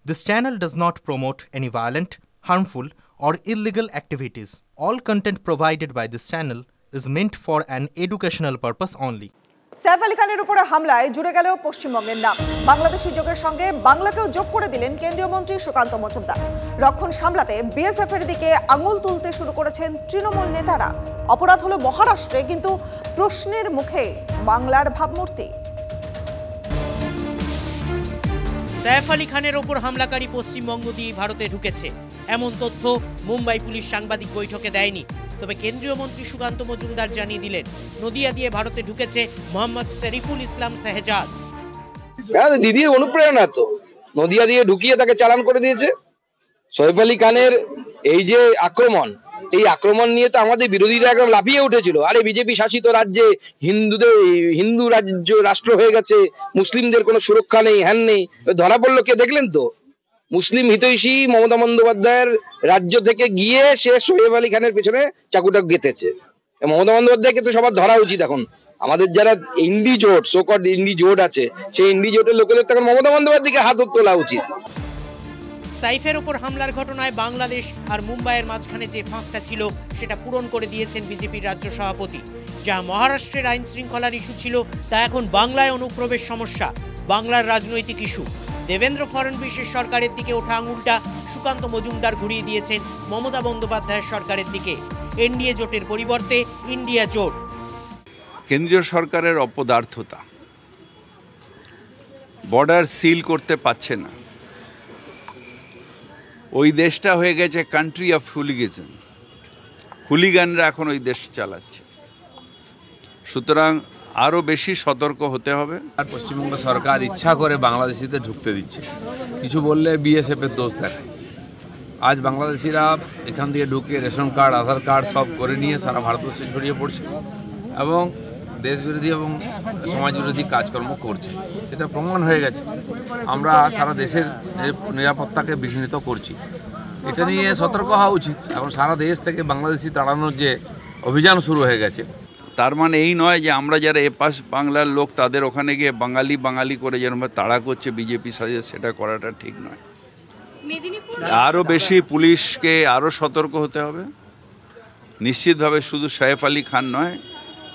This channel does not promote any violent, harmful, or illegal activities. All content provided by this channel is meant for an educational purpose only. Saif Ali খানের উপরে হামলায় জুড়ে গেল পশ্চিমবঙ্গের নাম। বাংলাদেশি যোগের সঙ্গে বাংলাকেও যোগ করে দিলেন কেন্দ্রীয় মন্ত্রী সুকান্ত মজুমদার। রক্ষণ সামলাতে বিএসএফ এর দিকে আঙুল তুলতে শুরু করেছেন তৃণমূল নেতারা। অপরাধ হলো মহারাষ্ট্রে, কিন্তু প্রশ্নের মুখে বাংলার ভাবমূর্তি। সাইফ আলী খানের ওপর হামলাকারী পশ্চিমবঙ্গ দিয়ে ভারতে ঢুকেছে এমন তথ্য মুম্বাই পুলিশ সাংবাদিক বৈঠকে দেয়নি। তবে কেন্দ্রীয় মন্ত্রী সুকান্ত মজুমদার জানিয়ে দিলেন, নদিয়া দিয়ে ভারতে ঢুকেছে মোহাম্মদ শরীফুল ইসলাম শাহজাদ। দিদির অনুপ্রেরণা তো নদিয়া দিয়ে ঢুকিয়ে তাকে চালান করে দিয়েছে। সাইফ আলী খানের এই যে আক্রমণ, এই আক্রমণ নিয়ে তো আমাদের বিরোধীরা একদম লাফিয়ে উঠেছিল। আরে বিজেপি শাসিত রাজ্যে হিন্দু রাষ্ট্র হয়ে গেছে, মুসলিমদের কোনো সুরক্ষা নেই, হ্যান নেই। ধরা পড়লো কে দেখলেন তো? মুসলিম হিতৈষী মমতা বন্দ্যোপাধ্যায়ের রাজ্য থেকে গিয়ে সে সাইফ আলী খানের পেছনে চাকুটা গেঁথেছে। মমতা বন্দ্যোপাধ্যায়কে তো সবার ধরা উচিত। এখন আমাদের যারা ইন্ডি জোট, সোকট ইন্ডি জোট আছে, সেই ইন্ডি জোটের লোকেদের তখন মমতা বন্দ্যোপাধ্যায়কে হাত তোলা উচিত। সাইফের উপর হামলার ঘটনায় বাংলাদেশ আর মুম্বাইয়ের মাঝখানে যে ফাঁকটা ছিল সেটা পূরণ করে দিয়েছেন বিজেপির রাজ্য সভাপতি। যা মহারাষ্ট্রের আইন শৃঙ্খলার ইস্যু ছিল, তা এখন বাংলায় অনুপ্রবেশ সমস্যা, বাংলার রাজনৈতিক ইস্যু। দেবেন্দ্র ফডনবিসের সরকারের দিকে ওঠা আঙুলটা সুকান্ত মজুমদার ঘুরিয়ে দিয়েছেন মমতা বন্দ্যোপাধ্যায়ের সরকারের দিকে। এনডিএ জোটের পরিবর্তে ইন্ডিয়া জোট। কেন্দ্রীয় সরকারের অপদার্থতা, বর্ডার সিল করতে পারছে না। ওই দেশটা হয়ে গেছে কান্ট্রি অফ হুলিগিজম। হুলিগানরা এখন ওই দেশ চালাচ্ছে। সুতরাং আরও বেশি সতর্ক হতে হবে। আর পশ্চিমবঙ্গ সরকার ইচ্ছা করে বাংলাদেশিদের ঢুকতে দিচ্ছে, কিছু বললে বিএসএফের দোষ দেখায়। আজ বাংলাদেশিরা এখান দিয়ে ঢুকে রেশন কার্ড, আধার কার্ড সব করে নিয়ে সারা ভারতবর্ষে ছড়িয়ে পড়ছে এবং দেশবিরোধী এবং সমাজবিরোধী কাজকর্ম করছে। সেটা প্রমাণ হয়ে গেছে। আমরা সারা দেশের নিরাপত্তাকে বিঘ্নিত করছি। এটা নিয়ে সতর্ক হওয়া উচিত। এখন সারা দেশ থেকে বাংলাদেশি তাড়ানোর যে অভিযান শুরু হয়ে গেছে, তার মানে এই নয় যে আমরা যারা এপাশ বাংলার লোক তাদের ওখানে গিয়ে বাঙালি করে যেরকম তাড়া করছে বিজেপি সাজে, সেটা করাটা ঠিক নয়। আরও বেশি পুলিশকে আরও সতর্ক হতে হবে নিশ্চিতভাবে। শুধু সাইফ আলী খান নয়,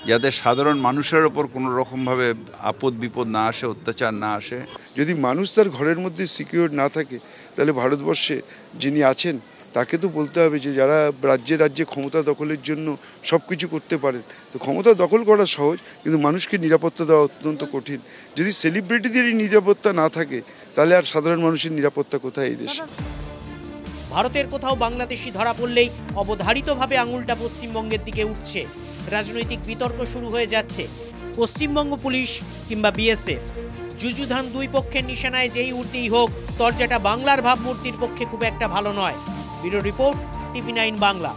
যাতে সাধারণ মানুষের ওপর কোনো রকমভাবে আপদ বিপদ না আসে, অত্যাচার না আসে। যদি মানুষ তার ঘরের মধ্যে সিকিউর না থাকে, তাহলে ভারতবর্ষে যিনি আছেন তাকে তো বলতে হবে যে যারা রাজ্যে ক্ষমতা দখলের জন্য সব কিছু করতে পারেন, তো ক্ষমতা দখল করা সহজ, কিন্তু মানুষকে নিরাপত্তা দেওয়া অত্যন্ত কঠিন। যদি সেলিব্রিটিদেরই নিরাপত্তা না থাকে, তাহলে আর সাধারণ মানুষের নিরাপত্তা কোথায় এই দেশে? ভারতের কোথাও বাংলাদেশি ধরা পড়লেই অবধারিতভাবে আঙুলটা পশ্চিমবঙ্গের দিকে উঠছে। রাজনৈতিক বিতর্ক শুরু হয়ে যাচ্ছে। পশ্চিমবঙ্গ পুলিশ কিংবা বিএসএফ, যুযুধান দুই পক্ষের নিশানায় যেই উঠতেই হোক, তরজাটা বাংলার ভাবমূর্তির পক্ষে খুব একটা ভালো নয়। Bureau report, TV9 Bangla.